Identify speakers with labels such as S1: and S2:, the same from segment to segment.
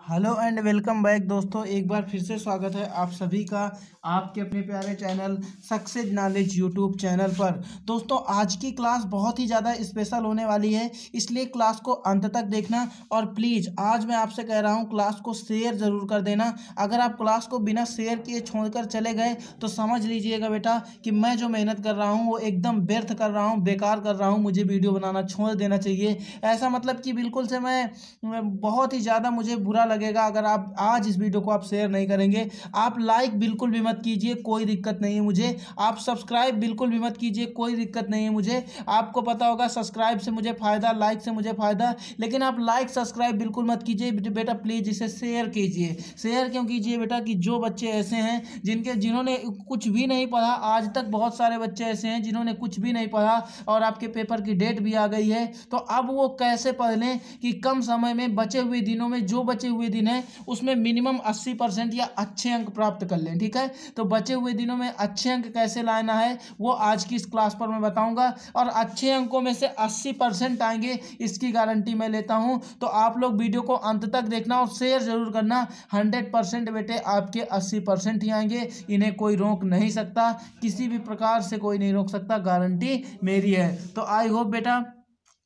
S1: Hello and welcome back दोस्तों। एक बार फिर से स्वागत है आप सभी का आपके अपने प्यारे channel success knowledge YouTube channel पर। दोस्तों आज की क्लास बहुत ही ज़्यादा स्पेशल होने वाली है, इसलिए क्लास को अंत तक देखना और प्लीज़ आज मैं आपसे कह रहा हूँ क्लास को शेयर ज़रूर कर देना। अगर आप क्लास को बिना शेयर किए छोड़कर चले गए तो समझ लीजिएगा बेटा कि मैं जो मेहनत कर रहा हूँ वो एकदम व्यर्थ कर रहा हूँ, बेकार कर रहा हूँ। मुझे वीडियो बनाना छोड़ देना चाहिए। ऐसा मतलब कि बिल्कुल से मैं बहुत ही ज़्यादा मुझे बुरा लगेगा अगर आप आज इस वीडियो को आप शेयर नहीं करेंगे। आप लाइक बिल्कुल भी मत कीजिए, कोई दिक्कत नहीं है मुझे। आप सब्सक्राइब बिल्कुल भी मत कीजिए, कोई दिक्कत नहीं है मुझे। आपको पता होगा सब्सक्राइब से मुझे फ़ायदा, लाइक से मुझे फ़ायदा, लेकिन आप लाइक सब्सक्राइब बिल्कुल मत कीजिए बेटा। प्लीज़ इसे शेयर कीजिए। शेयर क्यों कीजिए बेटा कि जो बच्चे ऐसे हैं जिन्होंने कुछ भी नहीं पढ़ा, आज तक बहुत सारे बच्चे ऐसे हैं जिन्होंने कुछ भी नहीं पढ़ा और आपके पेपर की डेट भी आ गई है, तो अब वो कैसे पढ़ लें कि कम समय में बचे हुए दिनों में जो बचे हुए दिन हैं उसमें मिनिमम 80% या अच्छे अंक प्राप्त कर लें। ठीक है, तो बचे हुए दिनों में अच्छे अंक कैसे लाना है वो आज की इस क्लास पर मैं बताऊंगा और अच्छे अंकों में से 80% आएंगे, इसकी गारंटी मैं लेता हूं। तो आप लोग वीडियो को अंत तक देखना और शेयर जरूर करना। 100% बेटे आपके 80% ही आएंगे, इन्हें कोई रोक नहीं सकता, किसी भी प्रकार से कोई नहीं रोक सकता, गारंटी मेरी है। तो आई होप बेटा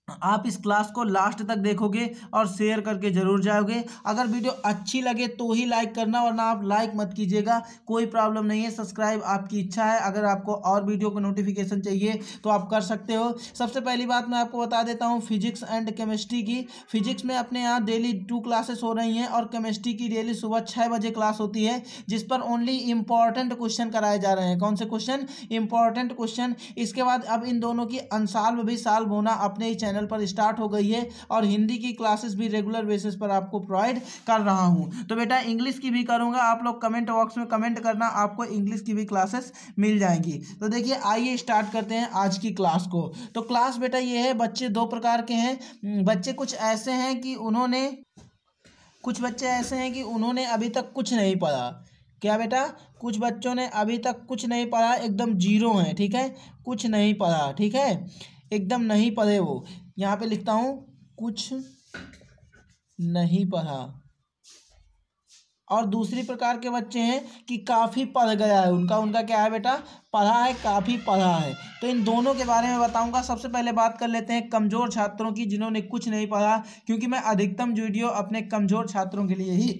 S1: आप इस क्लास को लास्ट तक देखोगे और शेयर करके जरूर जाओगे। अगर वीडियो अच्छी लगे तो ही लाइक करना, वरना आप लाइक मत कीजिएगा, कोई प्रॉब्लम नहीं है। सब्सक्राइब आपकी इच्छा है, अगर आपको और वीडियो को नोटिफिकेशन चाहिए तो आप कर सकते हो। सबसे पहली बात मैं आपको बता देता हूँ फिजिक्स एंड केमिस्ट्री की। फिजिक्स में अपने यहाँ डेली 2 क्लासेस हो रही हैं और केमिस्ट्री की डेली सुबह 6 बजे क्लास होती है, जिस पर ओनली इंपॉर्टेंट क्वेश्चन कराए जा रहे हैं। कौन से क्वेश्चन? Important question. इसके बाद अब इन दोनों की अनसाल्व भी सॉल्व होना अपने ही चैनल पर स्टार्ट हो गई है और हिंदी की क्लासेस भी रेगुलर बेसिस पर आपको प्रोवाइड कर रहा हूं। तो बेटा इंग्लिश की भी करूंगा, आप लोग कमेंट बॉक्स में कमेंट करना, आपको इंग्लिश की भी क्लासेस मिल जाएंगी। तो देखिए आइए स्टार्ट करते हैं आज की क्लास को। तो क्लास बेटा ये है, बच्चे 2 प्रकार के हैं। बच्चे कुछ ऐसे हैं कि उन्होंने अभी तक कुछ नहीं पढ़ा। क्या बेटा? कुछ बच्चों ने अभी तक कुछ नहीं पढ़ा, एकदम जीरो है। ठीक है, कुछ नहीं पढ़ा, ठीक है, एकदम नहीं पढ़े। वो यहाँ पे लिखता हूँ कुछ नहीं पढ़ा। और दूसरी प्रकार के बच्चे हैं कि काफ़ी पढ़ गया है, उनका क्या है बेटा? पढ़ा है, काफ़ी पढ़ा है। तो इन दोनों के बारे में बताऊंगा। सबसे पहले बात कर लेते हैं कमज़ोर छात्रों की, जिन्होंने कुछ नहीं पढ़ा, क्योंकि मैं अधिकतम वीडियो अपने कमज़ोर छात्रों के लिए ही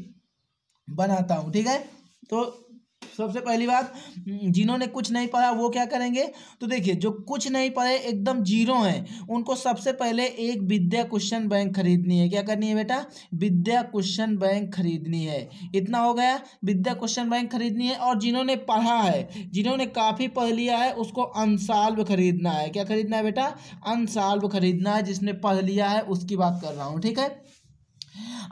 S1: बनाता हूँ। ठीक है, तो सबसे पहली बात, जिन्होंने कुछ नहीं पढ़ा वो क्या करेंगे? तो देखिए जो कुछ नहीं पढ़े, एकदम जीरो हैं, उनको सबसे पहले एक विद्या क्वेश्चन बैंक खरीदनी है। क्या करनी है बेटा? विद्या क्वेश्चन बैंक खरीदनी है। इतना हो गया, विद्या क्वेश्चन बैंक खरीदनी है। और जिन्होंने पढ़ा है, जिन्होंने काफ़ी पढ़ लिया है, उसको अनसॉल्व खरीदना है। क्या खरीदना है बेटा? अनसॉल्व खरीदना है। जिसने पढ़ लिया है उसकी बात कर रहा हूँ। ठीक है,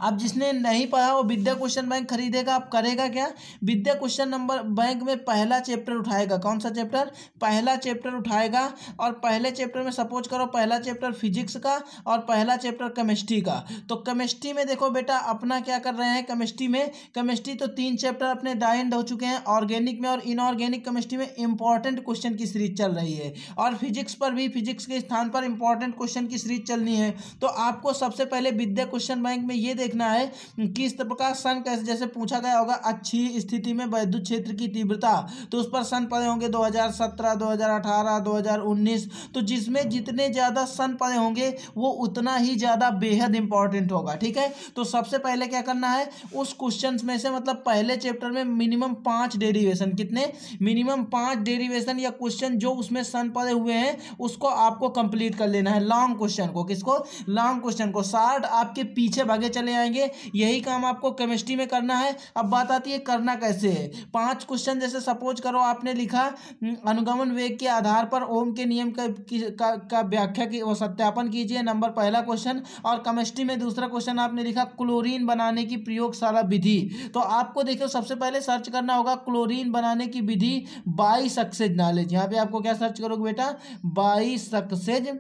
S1: अब जिसने नहीं पढ़ा वो विद्या क्वेश्चन बैंक खरीदेगा। अब करेगा क्या? विद्या क्वेश्चन नंबर बैंक में पहला चैप्टर उठाएगा। कौन सा चैप्टर? पहला चैप्टर उठाएगा। और पहले चैप्टर में सपोज करो पहला चैप्टर फिजिक्स का और पहला चैप्टर केमिस्ट्री का। तो केमिस्ट्री में देखो बेटा अपना क्या कर रहे हैं, केमिस्ट्री तो 3 चैप्टर अपने डाइंड हो चुके हैं। ऑर्गेनिक में और इनऑर्गेनिक केमिस्ट्री में इंपॉर्टेंट क्वेश्चन की सीरीज चल रही है, और फिजिक्स पर भी फिजिक्स के स्थान पर इंपॉर्टेंट क्वेश्चन की सीरीज चलनी है। तो आपको सबसे पहले विद्या क्वेश्चन बैंक में ये देखना है कि इस प्रकार सन कैसे, जैसे पूछा गया होगा अच्छी स्थिति में विद्युत क्षेत्र की तीव्रता, तो उस पर सन पड़े होंगे 2017, 2018, 2019। तो जिसमें जितने ज़्यादा सन पड़े होंगे वो उतना ही ज़्यादा बेहद इंपॉर्टेंट होगा। ठीक है, तो सबसे पहले क्या करना है, उस क्वेश्चन में से मतलब पहले चैप्टर में मिनिमम 5 डेरिवेशन, कितने? मिनिमम 5 डेरिवेशन या क्वेश्चन जो उसमें सन पड़े हुए हैं उसको आपको कंप्लीट कर लेना है। लॉन्ग क्वेश्चन को, किसको? लॉन्ग क्वेश्चन को। शार्ट आपके पीछे भागे चले आएंगे। यही काम आपको केमिस्ट्री में करना है। अब बात आती है करना कैसे है। 5 क्वेश्चन, जैसे सपोज करो आपने लिखा अनुगमन वेग के आधार पर ओम के नियम का व्याख्या की वो सत्यापन कीजिए, नंबर पहला क्वेश्चन। और केमिस्ट्री में दूसरा क्वेश्चन आपने लिखा क्लोरीन बनाने की प्रयोगशाला विधि। तो आपको देखो सबसे पहले सर्च करना होगा क्लोरीन बनाने की विधि बाय सक्सेस नॉलेज। यहाँ पे आपको क्या सर्च करोगे बेटा? बाय सक्सेस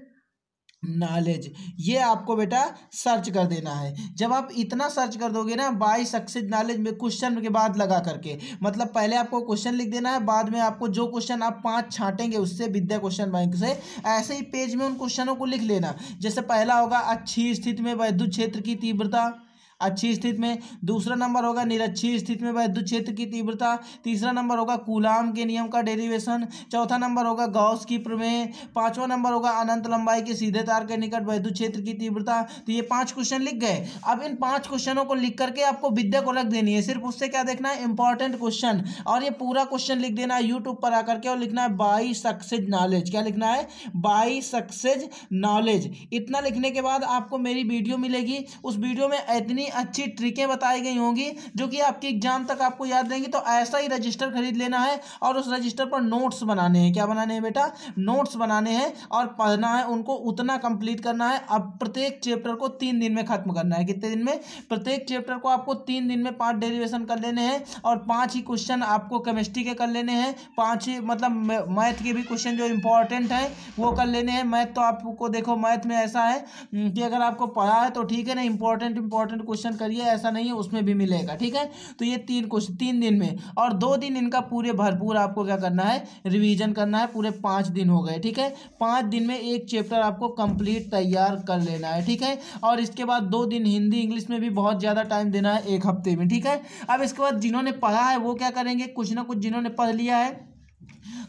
S1: नॉलेज, ये आपको बेटा सर्च कर देना है। जब आप इतना सर्च कर दोगे ना बाय सक्सेस नॉलेज में क्वेश्चन के बाद लगा करके, मतलब पहले आपको क्वेश्चन लिख देना है, बाद में आपको जो क्वेश्चन आप 5 छांटेंगे उससे विद्या क्वेश्चन बैंक से, ऐसे ही पेज में उन क्वेश्चनों को लिख लेना। जैसे पहला होगा अच्छी स्थिति में विद्युत क्षेत्र की तीव्रता, अच्छी स्थिति में। दूसरा नंबर होगा निरक्षीय स्थिति में वैद्युत क्षेत्र की तीव्रता। तीसरा नंबर होगा कूलाम के नियम का डेरिवेशन। चौथा नंबर होगा गॉस की प्रमेय। पांचवा नंबर होगा अनंत लंबाई के सीधे तार के निकट वैद्युत क्षेत्र की तीव्रता। तो ये 5 क्वेश्चन लिख गए। अब इन 5 क्वेश्चनों को लिख करके आपको विद्या को रख देनी है, सिर्फ उससे क्या देखना है, इंपॉर्टेंट क्वेश्चन। और ये पूरा क्वेश्चन लिख देना है यूट्यूब पर आकर के और लिखना है बाई सक्सेस नॉलेज। क्या लिखना है, बाई सक्सेस नॉलेज। इतना लिखने के बाद आपको मेरी वीडियो मिलेगी, उस वीडियो में इतनी अच्छी ट्रिकें बताई गई होंगी जो कि आपकी एग्जाम तक आपको याद रहेंगी। तो ऐसा ही रजिस्टर खरीद लेना है और उस रजिस्टर पर नोट्स बनाने हैं। क्या बनाने हैं बेटा, नोट्स बनाने हैं और पढ़ना है, उनको उतना कंप्लीट करना है। अब प्रत्येक चैप्टर को 3 दिन में खत्म करना है। कितने दिन में, प्रत्येक चैप्टर को आपको 3 दिन में 5 डेरिवेशन कर लेने हैं और 5 ही क्वेश्चन आपको केमिस्ट्री के कर लेने हैं। 5 ही मतलब मैथ के भी क्वेश्चन जो इंपॉर्टेंट है वो कर लेने हैं। मैथ तो आपको देखो, मैथ में ऐसा है कि अगर आपको पढ़ा है तो ठीक है ना, इंपॉर्टेंट क्वेश्चन करिए, ऐसा नहीं है, उसमें भी मिलेगा। ठीक है, तो ये 3 क्वेश्चन 3 दिन में, और 2 दिन इनका पूरे भरपूर आपको क्या करना है, रिवीजन करना है। पूरे 5 दिन हो गए। ठीक है, 5 दिन में एक चैप्टर आपको कंप्लीट तैयार कर लेना है। ठीक है, और इसके बाद 2 दिन हिंदी इंग्लिश में भी बहुत ज़्यादा टाइम देना है, एक हफ्ते में। ठीक है, अब इसके बाद जिन्होंने पढ़ा है वो क्या करेंगे, कुछ ना कुछ जिन्होंने पढ़ लिया है,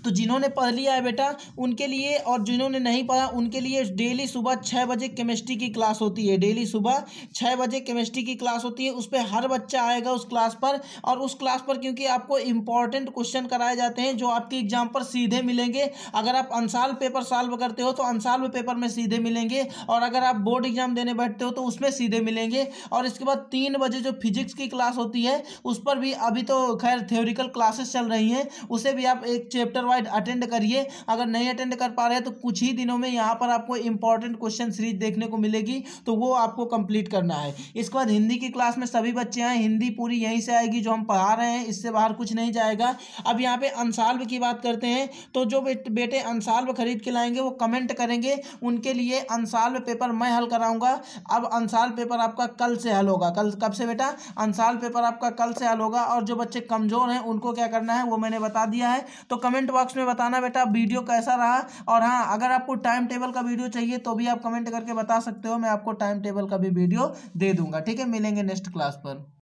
S1: तो जिन्होंने पढ़ लिया है बेटा उनके लिए, और जिन्होंने नहीं पढ़ा उनके लिए डेली सुबह 6 बजे केमिस्ट्री की क्लास होती है। डेली सुबह 6 बजे केमिस्ट्री की क्लास होती है। उस पर हर बच्चा आएगा उस क्लास पर, और उस क्लास पर क्योंकि आपको इंपॉर्टेंट क्वेश्चन कराए जाते हैं जो आपके एग्जाम पर सीधे मिलेंगे। अगर आप अनसाल पेपर सॉल्व करते हो तो अनसाल्व पेपर में सीधे मिलेंगे, और अगर आप बोर्ड एग्जाम देने बैठते हो तो उसमें सीधे मिलेंगे। और इसके बाद 3 बजे जो फिजिक्स की क्लास होती है उस पर भी अभी तो खैर थ्योरिकल क्लासेस चल रही हैं, उसे भी आप एक चैप्टर वाइज अटेंड करिए। अगर नहीं अटेंड कर पा रहे हैं तो कुछ ही दिनों में यहाँ पर आपको इंपॉर्टेंट क्वेश्चन सीरीज देखने को मिलेगी, तो वो आपको कंप्लीट करना है। इसके बाद हिंदी की क्लास में सभी बच्चे आए, हिंदी पूरी यहीं से आएगी जो हम पढ़ा रहे हैं, इससे बाहर कुछ नहीं जाएगा। अब यहाँ पे अनसाल्व की बात करते हैं, तो जो बेटे अनसाल्व खरीद के लाएंगे वो कमेंट करेंगे, उनके लिए अनसाल्व पेपर मैं हल कराऊंगा। अब अनसाल्व पेपर आपका कल से हल होगा। कल कब से बेटा, अनसाल्व पेपर आपका कल से हल होगा। और जो बच्चे कमजोर हैं उनको क्या करना है वो मैंने बता दिया है। तो कमेंट बॉक्स में बताना बेटा वीडियो कैसा रहा। और हाँ, अगर आपको टाइम टेबल का वीडियो चाहिए तो भी आप कमेंट करके बता सकते हो, मैं आपको टाइम टेबल का भी वीडियो दे दूंगा। ठीक है, मिलेंगे नेक्स्ट क्लास पर।